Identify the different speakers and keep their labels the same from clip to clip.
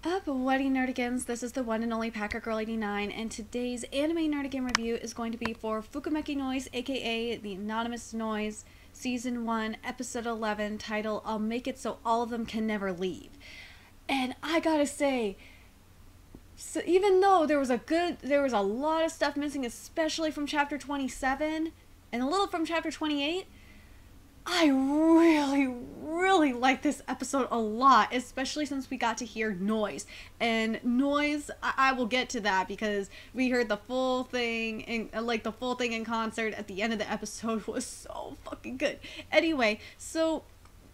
Speaker 1: Up, Wedding Nerdigans, this is the one and only Packer Girl 89, and today's anime Nerdigan review is going to be for Fukumenkei Noise, aka The Anonymous Noise, Season 1, Episode 11, title, I'll Make It So All of Them Can Never Leave. And I gotta say, so even though there was a lot of stuff missing, especially from Chapter 27, and a little from Chapter 28, I really like this episode a lot, especially since we got to hear Noise. And Noise, I will get to that because we heard the full thing, the full thing in concert at the end of the episode was so fucking good. Anyway, so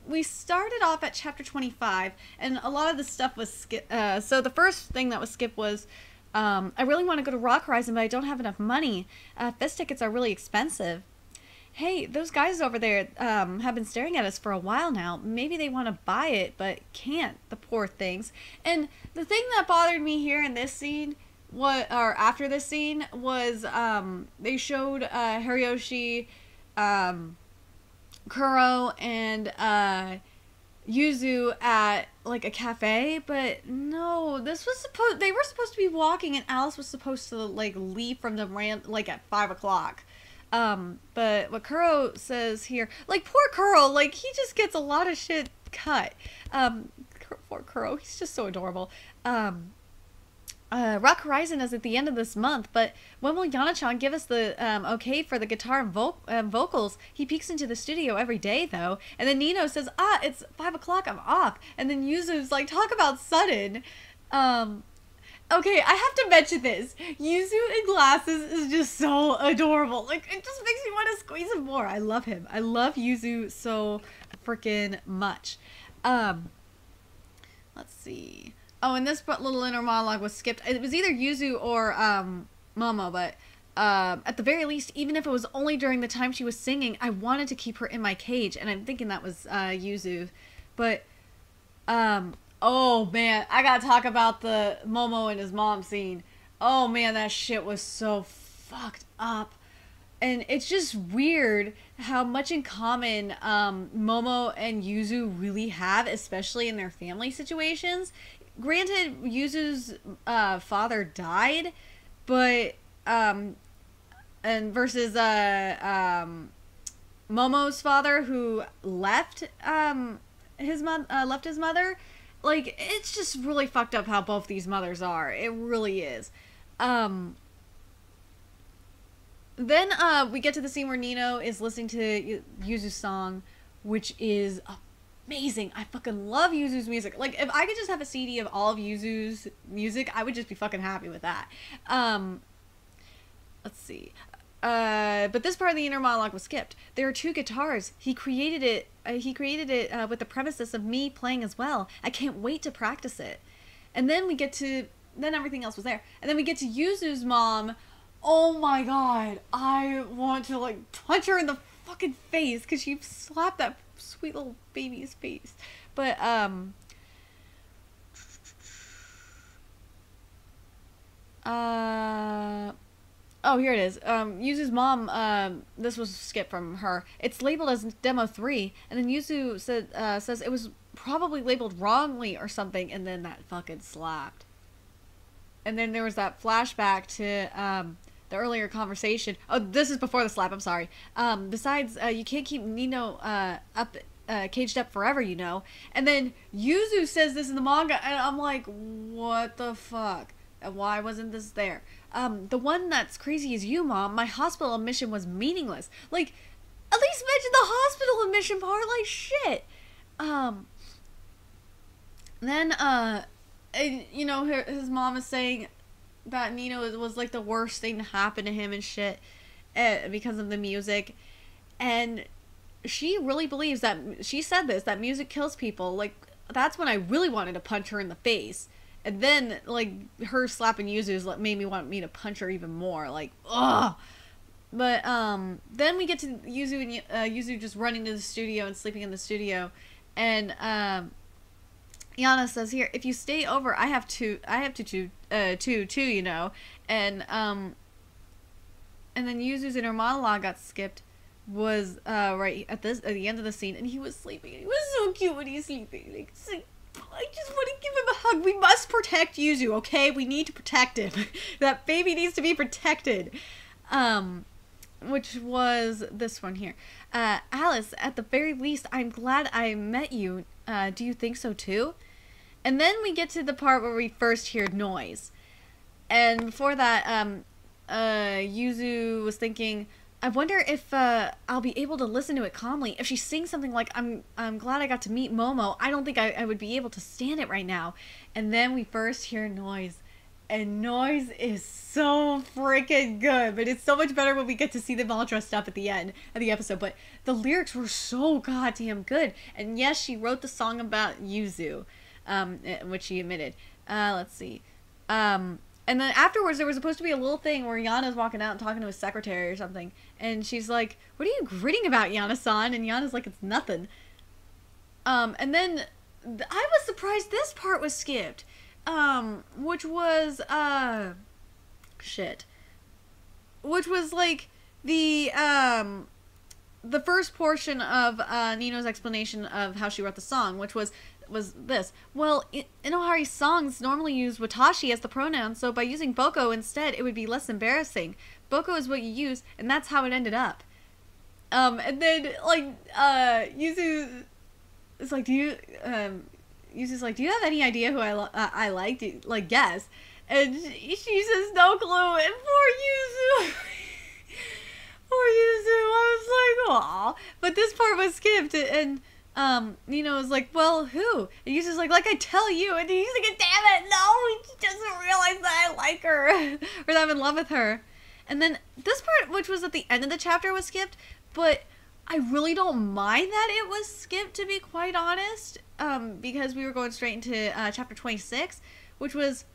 Speaker 1: we started off at Chapter 25, and a lot of the stuff was skipped. So the first thing that was skipped was, I really want to go to Rock Horizon, but I don't have enough money. Fest tickets are really expensive. Hey, those guys over there have been staring at us for a while now. Maybe they want to buy it, but can't, the poor things. And the thing that bothered me here in this scene, after this scene, was they showed Hariyoshi, Kuro, and Yuzu at like a cafe, but no, they were supposed to be walking, and Alice was supposed to like leave from the ramp like at 5 o'clock. But what Kuro says here, like, poor Kuro, like, he just gets a lot of shit cut. Poor Kuro, he's just so adorable. Rock Horizon is at the end of this month, but when will Yana-chan give us the, okay for the guitar and vocals? He peeks into the studio every day, though. And then Nino says, it's 5 o'clock, I'm off. And then Yuzu's like, talk about sudden. Okay, I have to mention this. Yuzu in glasses is just so adorable. Like, it just makes me want to squeeze him more. I love him. I love Yuzu so freaking much. Let's see. Oh, and this little inner monologue was skipped. It was either Yuzu or Momo, but at the very least, even if it was only during the time she was singing, I wanted to keep her in my cage, and I'm thinking that was Yuzu. But oh man, I gotta talk about the Momo and his mom scene. Oh man, that shit was so fucked up. And it's just weird how much in common Momo and Yuzu really have, especially in their family situations. Granted, Yuzu's father died, but and versus Momo's father, who left his mother. Like, it's just really fucked up how both these mothers are. It really is. Then we get to the scene where Nino is listening to Yuzu's song, which is amazing. I fucking love Yuzu's music. Like, if I could just have a CD of all of Yuzu's music, I would just be fucking happy with that. Let's see. But this part of the inner monologue was skipped. There are 2 guitars. He created it with the premises of me playing as well. I can't wait to practice it. And then then everything else was there. And then we get to Yuzu's mom. Oh my god. I want to like punch her in the fucking face because she slapped that sweet little baby's face. But, oh, here it is. Yuzu's mom, this was skipped from her. It's labeled as Demo 3, and then Yuzu says it was probably labeled wrongly or something, and then that fucking slapped. And then there was that flashback to, the earlier conversation. Oh, this is before the slap, I'm sorry. Besides, you can't keep Nino, caged up forever, you know. And then Yuzu says this in the manga, and I'm like, what the fuck? Why wasn't this there? The one that's crazy is you, Mom. My hospital admission was meaningless. Like, at least mention the hospital admission part, like, shit. Then, you know, his mom is saying that Nino was, like, the worst thing to happen to him and shit, because of the music. And she really believes that, she said this, that music kills people. Like, that's when I really wanted to punch her in the face. And then, like, her slapping Yuzu's made me want me to punch her even more. Like, ugh. But, then we get to Yuzu and Yuzu just running to the studio and sleeping in the studio. And, Yana says here, if you stay over, I have to too, you know. And then Yuzu's inner monologue got skipped. Was, right at the end of the scene. And he was sleeping. And he was so cute when he was sleeping. Like, I just want to give him a hug. We must protect Yuzu, okay? We need to protect him. That baby needs to be protected. Which was this one here. Alice, at the very least, I'm glad I met you. Do you think so too? And then we get to the part where we first hear noise. And before that, Yuzu was thinking, I wonder if I'll be able to listen to it calmly. If she sings something like, I'm glad I got to meet Momo, I don't think I would be able to stand it right now. And then we first hear noise. And noise is so freaking good. But it's so much better when we get to see them all dressed up at the end of the episode. But the lyrics were so goddamn good. And yes, she wrote the song about Yuzu, which she admitted. Let's see. And then afterwards, there was supposed to be a little thing where Yana's walking out and talking to his secretary or something. And she's like, what are you gritting about, Yana-san? And Yana's like, it's nothing. And then I was surprised this part was skipped. Which was, which was like the first portion of, Nino's explanation of how she wrote the song, which was this. Well, Inohari's songs normally use watashi as the pronoun, so by using boko instead, it would be less embarrassing. Boko is what you use, and that's how it ended up. And then, like, Yuzu is like, Yuzu's like, do you have any idea who I like? Like, guess. And she says, no clue. And poor Yuzu. Poor Yuzu. I was like, aw. But this part was skipped. And Nino was like, well, who? And Yuzu's like I tell you. And he's like, damn it, no. She doesn't realize that I like her. Or that I'm in love with her. And then this part, which was at the end of the chapter, was skipped. But I really don't mind that it was skipped, to be quite honest, because we were going straight into chapter 26, which was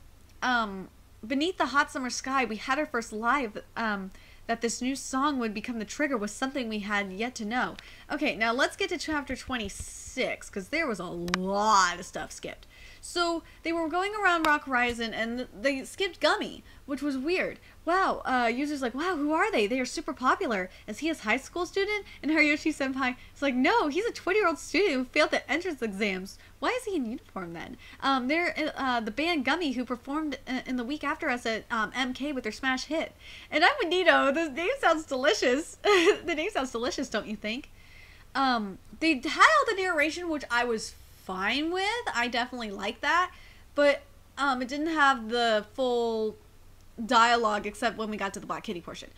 Speaker 1: beneath the hot summer sky. We had our first live that this new song would become the trigger was something we had yet to know. Okay, now let's get to chapter 26, because there was a lot of stuff skipped. So they were going around Rock Horizon, and they skipped Gummy, which was weird. Wow, Yuzu's like, wow, who are they? They are super popular. Is he a high school student? And Hariyoshi Senpai is like, no, he's a 20-year-old student who failed the entrance exams. Why is he in uniform then? They're the band Gummy, who performed in the week after us at MK with their smash hit. And I'm with Nino. The name sounds delicious. The name sounds delicious, don't you think? They had all the narration, which I was fine with. I definitely like that. But it didn't have the full dialogue except when we got to the Black Kitty portion,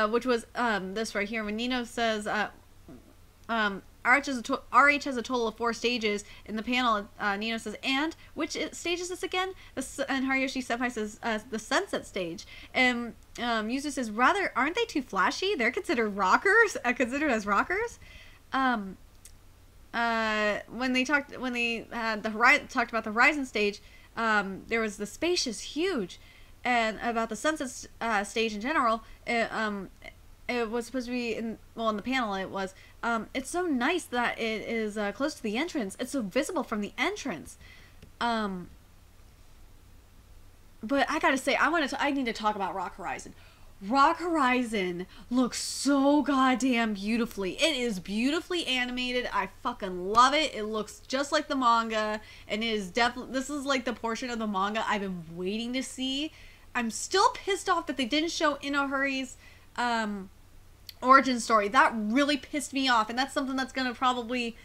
Speaker 1: which was this right here when Nino says RH has a total of 4 stages. In the panel, Nino says, and which stage is this again? And Hariyoshi Senpai says the sunset stage, and Yuzu says, rather, aren't they too flashy? They're considered rockers, considered as rockers. When they talked about the Horizon stage, there was the spacious, huge. And about the sunset stage in general, it was supposed to be in the panel. It was it's so nice that it is close to the entrance. It's so visible from the entrance. But I gotta say, I need to talk about Rock Horizon. Rock Horizon looks so goddamn beautifully. It is beautifully animated. I fucking love it. It looks just like the manga, and it is definitely, this is like the portion of the manga I've been waiting to see. I'm still pissed off that they didn't show Inohari's origin story. That really pissed me off, and that's something that's gonna probably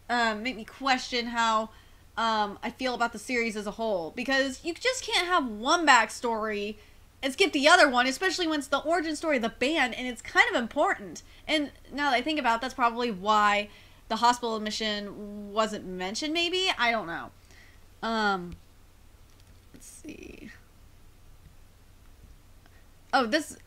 Speaker 1: make me question how I feel about the series as a whole, because you just can't have one backstory and skip the other one, especially when it's the origin story of the band, and it's kind of important. And now that I think about it, that's probably why the hospital admission wasn't mentioned, maybe? I don't know. Let's see. Oh, this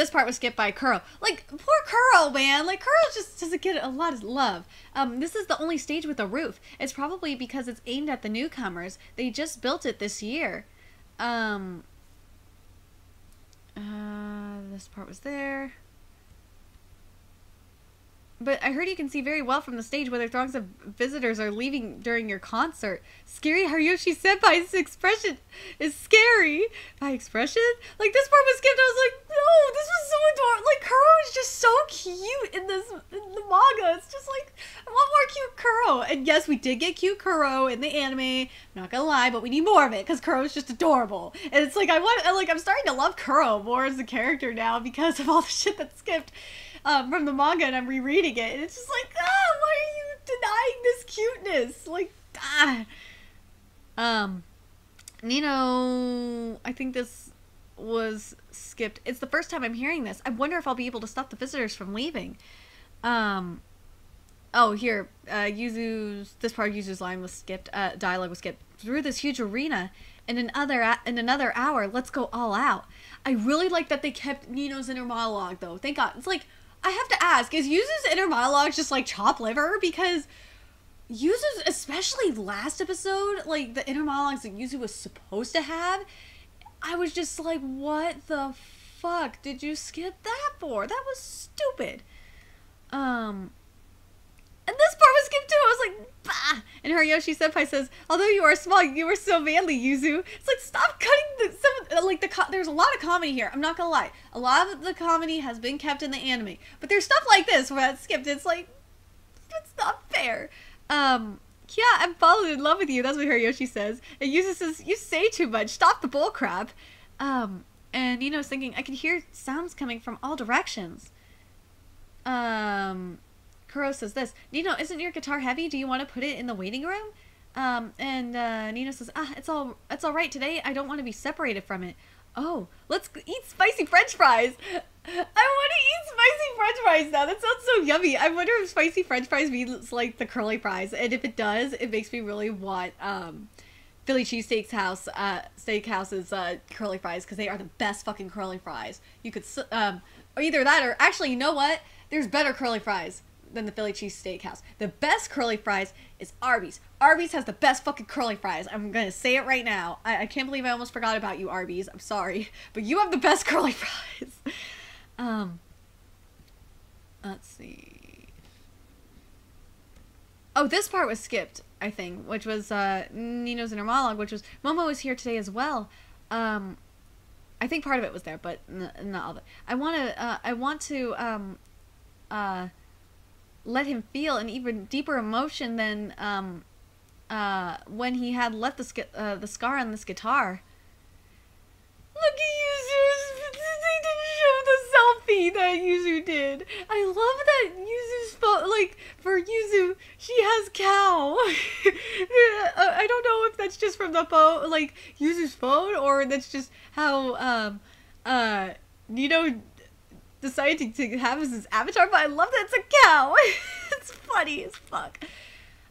Speaker 1: part was skipped by Kuro. Like, poor Kuro, man. Like, Kuro just doesn't get a lot of love. This is the only stage with a roof. It's probably because it's aimed at the newcomers. They just built it this year. This part was there. But I heard you can see very well from the stage whether throngs of visitors are leaving during your concert. Scary Hariyoshi Senpai's expression is scary. My expression? Like, this part was skipped. I was like, No, this was so adorable. Like, Kuro is just so cute in the manga. It's just like, I want more cute Kuro. And yes, we did get cute Kuro in the anime. I'm not gonna lie, but we need more of it because Kuro is just adorable. And it's like, I'm starting to love Kuro more as a character now because of all the shit that skipped from the manga, and I'm rereading it. And it's just like, why are you denying this cuteness? Like, Nino, I think this was skipped. It's the first time I'm hearing this. I wonder if I'll be able to stop the visitors from leaving. Oh, here, this part of Yuzu's line was skipped. Dialogue was skipped. Through this huge arena, in another hour, let's go all out. I really like that they kept Nino's inner monologue, though. Thank God. It's like, I have to ask, is Yuzu's inner monologue just like chopped liver? Because Yuzu's, especially last episode, like the inner monologues that Yuzu was supposed to have, I was just like, what the fuck did you skip that for? That was stupid. And this part was skipped too. I was like, bah! And Hariyoshi Senpai says, although you are small, you are so manly, Yuzu. It's like, stop cutting there's a lot of comedy here. I'm not gonna lie. A lot of the comedy has been kept in the anime. But there's stuff like this where that's skipped. It's like, it's not fair. Yeah, I'm falling in love with you. That's what Hariyoshi says. And Yuzu says, you say too much. Stop the bullcrap. And Nino's thinking, I can hear sounds coming from all directions. Kuro says this, Nino, isn't your guitar heavy? Do you want to put it in the waiting room? And Nino says, it's all right today. I don't want to be separated from it. Oh, let's eat spicy French fries. I want to eat spicy French fries now. That sounds so yummy. I wonder if spicy French fries means like the curly fries. And if it does, it makes me really want Philly Steakhouse's curly fries, because they are the best fucking curly fries. You could, or either that, or actually, you know what? There's better curly fries than the Philly Cheese Steakhouse. The best curly fries is Arby's. Arby's has the best fucking curly fries. I'm gonna say it right now. I can't believe I almost forgot about you, Arby's. I'm sorry, but you have the best curly fries. Let's see. Oh, this part was skipped, I think, which was Nino's inner monologue, which was Momo is here today as well. I think part of it was there, but not all of it. I want to let him feel an even deeper emotion than when he had left the scar on this guitar. Look at Yuzu's. They didn't show the selfie that Yuzu did. I love that Yuzu's phone. Like, for Yuzu, she has cow. I don't know if that's just from the phone, like Yuzu's phone, or that's just how Nino decided to have as his avatar. But I love that it's a cow. It's funny as fuck.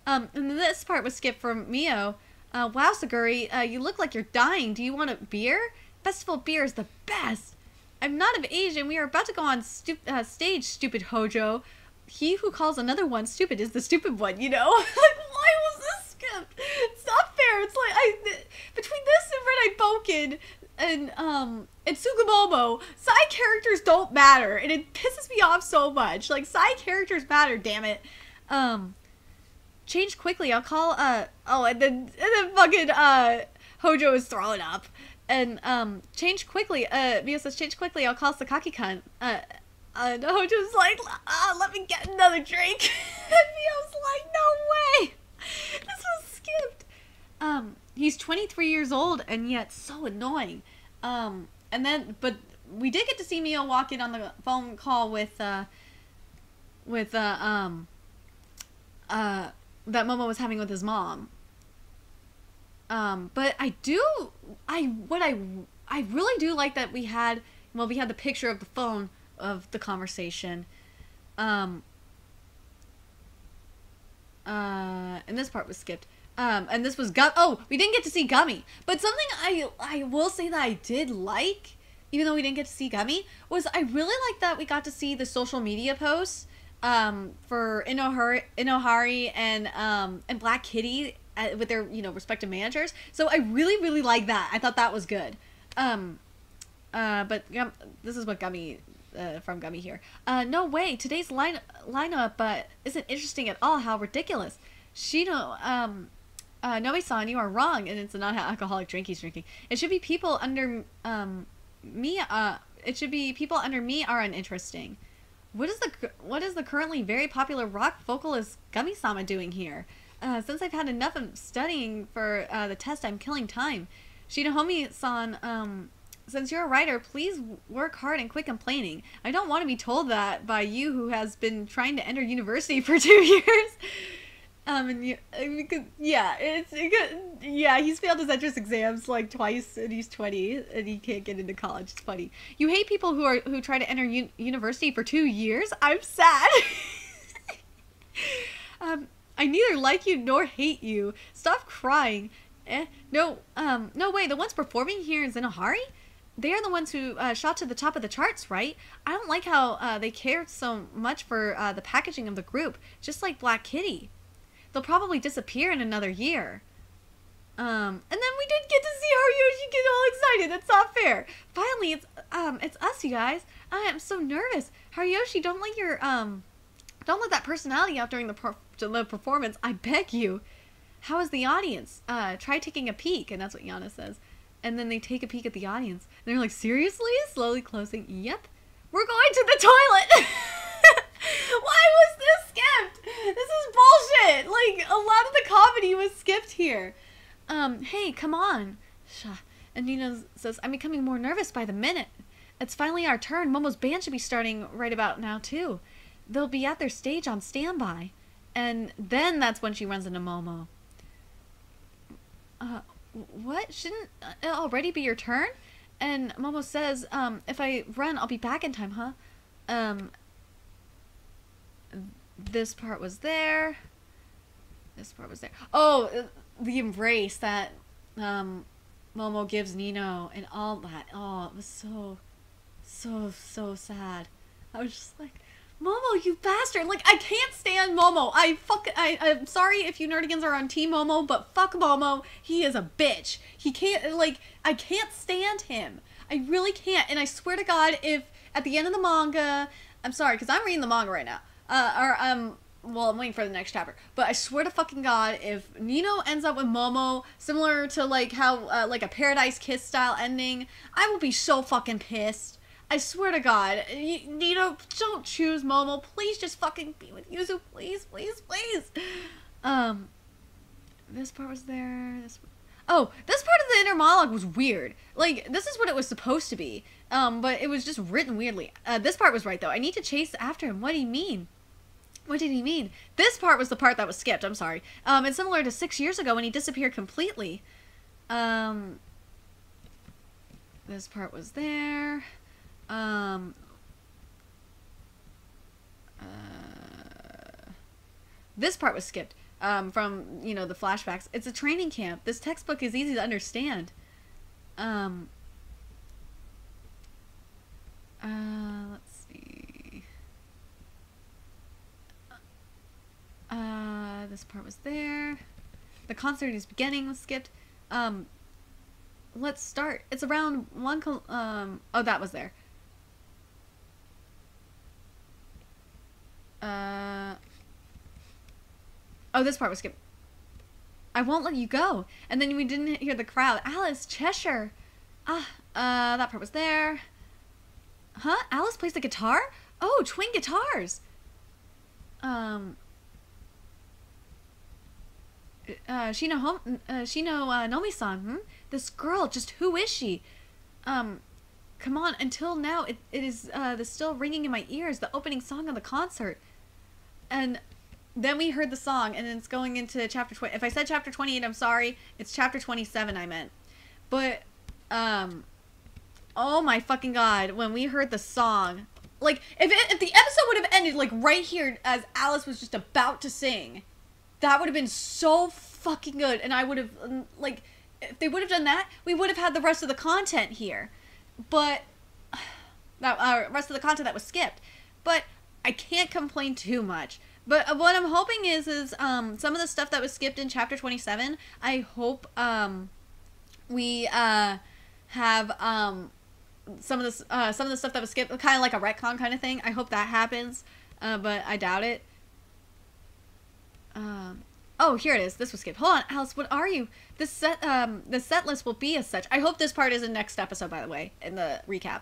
Speaker 1: And this part was skipped from Mio. Wow, Saguri, you look like you're dying. Do you want a beer? Festival beer is the best. I'm not of age, and we are about to go on stage, stupid Hojo. He who calls another one stupid is the stupid one, you know? Like, why was this skipped? It's not fair. It's like, between this and Red Eye Boken and Tsukumomo, side characters don't matter, and it pisses me off so much. Like, side characters matter, damn it. Change quickly, I'll call, and then fucking, Hojo is throwing up. And, change quickly, Mio says, change quickly, I'll call Sakaki-kun. Hojo's like, let me get another drink. And Mio's like, no way. This was skipped. He's 23 years old, and yet so annoying. And then, but we did get to see Mio walk in on the phone call with that Momo was having with his mom. But I really do like that we had the picture of the phone of the conversation. And this part was skipped. And this was we didn't get to see Gummy. But something I will say that I did like, even though we didn't get to see Gummy, was I really like that we got to see the social media posts for Inohari and Black Kitty with their respective managers. So I really, really like that. I thought that was good. But this is what Gummy from Gummy here. No way. Today's lineup isn't interesting at all. How ridiculous. Shino, Noe-san, you are wrong, and it's a non-alcoholic drink he's drinking. It should be people under It should be people under me are uninteresting. What is the currently very popular rock vocalist Gumi-sama doing here? Since I've had enough of studying for the test, I'm killing time. Shinohome-san, since you're a writer, please work hard and quit complaining. I don't want to be told that by you who has been trying to enter university for 2 years. He's failed his entrance exams like twice, and he's 20, and he can't get into college. It's funny. You hate people who try to enter university for 2 years? I'm sad. I neither like you nor hate you. Stop crying. No way. The ones performing here in Zenohari? They are the ones who shot to the top of the charts, right? I don't like how they cared so much for the packaging of the group, just like Black Kitty. They'll probably disappear in another year. And then we didn't get to see Haruyoshi get all excited. That's not fair. Finally, it's us, you guys. I am so nervous. Haruyoshi, don't let that personality out during the performance. I beg you. How is the audience? Try taking a peek, and that's what Yana says. And then they take a peek at the audience. And they're like, seriously? Slowly closing. Yep. We're going to the toilet. Why was this skipped? This is bullshit. Like, a lot of the comedy was skipped here. Hey, come on. And Nina says, I'm becoming more nervous by the minute. It's finally our turn. Momo's band should be starting right about now, too. They'll be at their stage on standby. And then that's when she runs into Momo. What? Shouldn't it already be your turn? And Momo says, if I run, I'll be back in time, huh? This part was there. This part was there. Oh, the embrace that Momo gives Nino and all that. Oh, it was so sad. I was just like, Momo, you bastard! Like, I can't stand Momo. I'm sorry if you nerdigans are on Team Momo, but fuck Momo. He is a bitch. He can't, like, I can't stand him. I really can't. And I swear to God, if at the end of the manga, I'm sorry, because I'm reading the manga right now. Well, I'm waiting for the next chapter. But I swear to fucking God, if Nino ends up with Momo, similar to, like, how, like, a Paradise Kiss style ending, I will be so fucking pissed. I swear to God. Nino, don't choose Momo. Please just fucking be with Yuzu. Please, please, please. This part was there. This part of the inner monologue was weird. Like, this is what it was supposed to be. But it was just written weirdly. This part was right, though. I need to chase after him. What do you mean? What did he mean? This part was the part that was skipped. I'm sorry. It's similar to 6 years ago when he disappeared completely. This part was there. This part was skipped. From, you know, the flashbacks. It's a training camp. This textbook is easy to understand. Let's see. This part was there. The concert is beginning was skipped. Let's start. It's around oh, that was there. Oh, this part was skipped. I won't let you go. And then we didn't hear the crowd. Alice, Cheshire. That part was there. Huh? Alice plays the guitar? Oh, twin guitars. Shino Nomi-san, This girl, just who is she? Come on, until now, it is, still ringing in my ears, the opening song of the concert. And then we heard the song, and it's going into chapter 20. If I said chapter 28, I'm sorry. It's chapter 27 I meant. But, oh my fucking God, when we heard the song, like, if the episode would have ended, like, right here as Alice was just about to sing, that would have been so fucking good. And I would have, like, if they would have done that, we would have had the rest of the content here. But, that rest of the content that was skipped. But I can't complain too much. But what I'm hoping is some of the stuff that was skipped in chapter 27, I hope we have some of the stuff that was skipped, kind of like a retcon kind of thing. I hope that happens, but I doubt it. Oh, here it is. This was skipped. Hold on, Alice. What are you? The set list will be as such. I hope this part is in next episode, by the way, in the recap.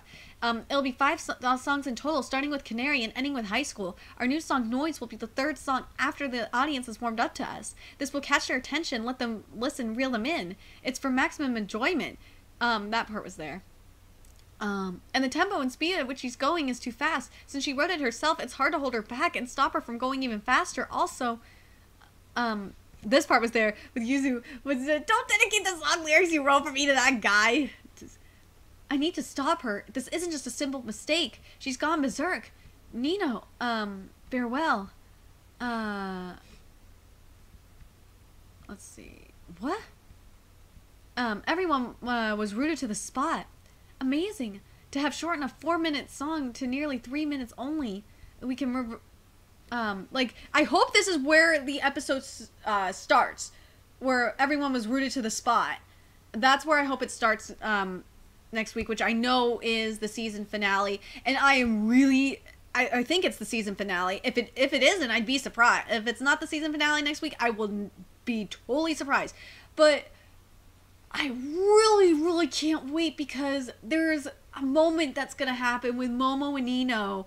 Speaker 1: It'll be 5 songs in total, starting with Canary and ending with High School. Our new song, Noise, will be the 3rd song after the audience has warmed up to us. This will catch their attention, let them listen, reel them in. It's for maximum enjoyment. That part was there. And the tempo and speed at which she's going is too fast. Since she wrote it herself, it's hard to hold her back and stop her from going even faster. Also, this part was there with Yuzu. Don't dedicate the song lyrics you wrote for me to that guy. I need to stop her. This isn't just a simple mistake. She's gone berserk. Nino, farewell. Let's see. What? Everyone was rooted to the spot. Amazing to have shortened a 4-minute song to nearly 3 minutes only. We can like, I hope this is where the episode starts, where everyone was rooted to the spot. That's where I hope it starts next week, which I know is the season finale. And I am really, I think it's the season finale. If it isn't, I'd be surprised. If it's not the season finale next week, I will be totally surprised. But I really, really can't wait, because there's a moment that's gonna happen with Momo and Nino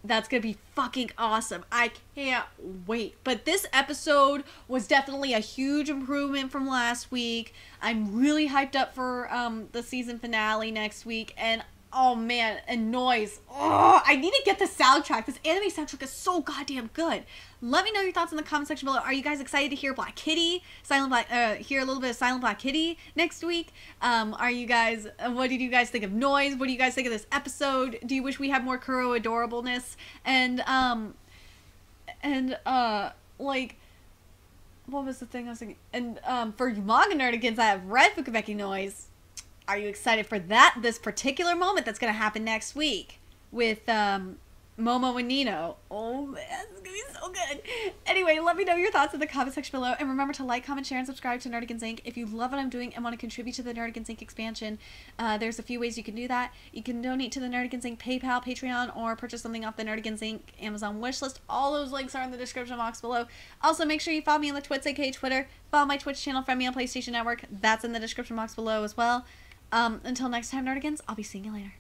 Speaker 1: that's gonna be fucking awesome. I can't wait. But this episode was definitely a huge improvement from last week. I'm really hyped up for the season finale next week. And oh man, and Noise. Oh, I need to get the soundtrack. This anime soundtrack is so goddamn good. Let me know your thoughts in the comment section below. Are you guys excited to hear Black Kitty? Hear a little bit of Silent Black Kitty next week? Are you guys, what did you guys think of Noise? What do you guys think of this episode? Do you wish we had more Kuro adorableness? And like, what was the thing I was thinking? And for you manga nerdigans, I have read Fukumenkei Noise. Are you excited for this particular moment that's going to happen next week with Momo and Nino? Oh man, it's going to be so good. Anyway, let me know your thoughts in the comment section below. And remember to like, comment, share, and subscribe to Nerdigans Inc. If you love what I'm doing and want to contribute to the Nerdigans Inc. expansion, there's a few ways you can do that. You can donate to the Nerdigans Inc. PayPal, Patreon, or purchase something off the Nerdigans Inc. Amazon wishlist. All those links are in the description box below. Also, make sure you follow me on the Twits, aka Twitter. Follow my Twitch channel, friend me on PlayStation Network. That's in the description box below as well. Until next time, Nerdigans, I'll be seeing you later.